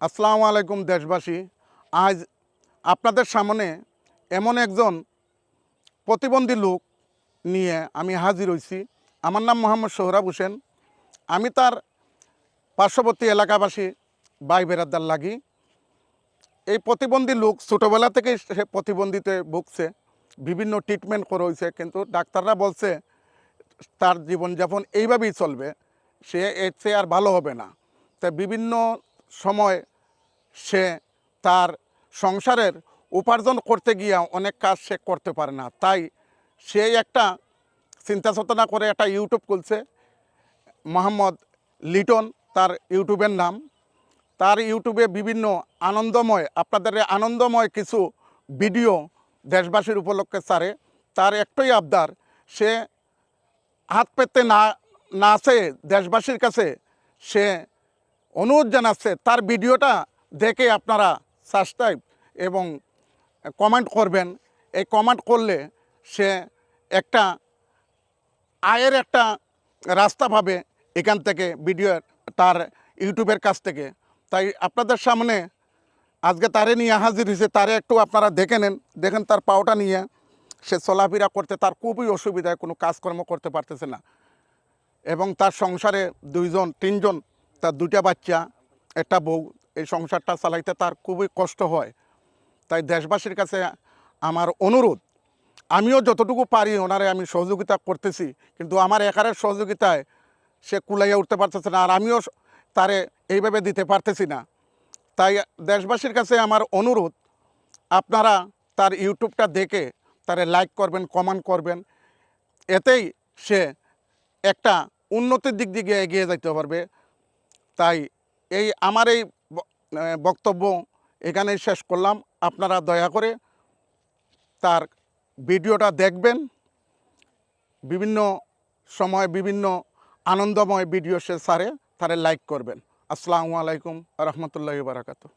আসসালামু আলাইকুম দেশবাসী। আজ আপনাদের সামনে এমন একজন প্রতিবন্ধী লোক নিয়ে আমি হাজির হয়েছি। আমার নাম মোহাম্মদ সোহরাব হোসেন। আমি তার পার্শ্ববর্তী এলাকাবাসী ভাই বেরাদার লাগি। এই প্রতিবন্ধী লোক ছোটোবেলা থেকেই সে প্রতিবন্ধীতে ভুগছে, বিভিন্ন ট্রিটমেন্ট করা হয়েছে, কিন্তু ডাক্তাররা বলছে তার জীবনযাপন এইভাবেই চলবে, সে এর চেয়ে আর ভালো হবে না। তাই বিভিন্ন সময় সে তার সংসারের উপার্জন করতে গিয়ে অনেক কাজ সে করতে পারে না। তাই সে একটা চিন্তা চেতনা করে একটা ইউটিউব খুলছে, মোহাম্মদ লিটন তার ইউটিউবের নাম। তার ইউটিউবে বিভিন্ন আপনাদের আনন্দময় কিছু ভিডিও দেশবাসীর উপলক্ষে ছাড়ে। তার একটাই আবদার, সে হাত পেতে না চেয়ে দেশবাসীর কাছে সে অনুরোধ জানাচ্ছে তার ভিডিওটা দেখে আপনারা সাবস্ক্রাইব এবং কমেন্ট করবেন। এই কমেন্ট করলে সে একটা আয়ের একটা রাস্তা পাবে এখান থেকে, তার ইউটিউবের কাছ থেকে। তাই আপনাদের সামনে আজকে তারে নিয়ে হাজির হয়েছে। তারে একটু আপনারা দেখে নেন, দেখেন তার পাওটা নিয়ে সে চলাফেরা করতে তার খুবই অসুবিধায়, কোনো কাজকর্ম করতে পারতেছে না। এবং তার সংসারে তিনজন, তার দুটা বাচ্চা, একটা বউ, এই সংসারটা চালাইতে তার খুবই কষ্ট হয়। তাই দেশবাসীর কাছে আমার অনুরোধ, আমিও যতটুকু পারি ওনারে আমি সহযোগিতা করতেছি, কিন্তু আমার একারের সহযোগিতায় সে কুলাইয়া উঠতে পারতেছে না, আর আমিও তারে এইভাবে দিতে পারতেছি না। তাই দেশবাসীর কাছে আমার অনুরোধ, আপনারা তার ইউটিউবটা দেখে তারে লাইক করবেন, কমেন্ট করবেন। এতেই সে একটা উন্নতির দিক দিকে এগিয়ে যেতে পারবে। তাই আমার এই বক্তব্য এখানেই শেষ করলাম। আপনারা দয়া করে তার ভিডিওটা দেখবেন। বিভিন্ন সময় বিভিন্ন আনন্দময় ভিডিও সে ছাড়ে, তারে লাইক করবেন। আসসালামু আলাইকুম রহমতুল্লাহি বারাকাতুহু।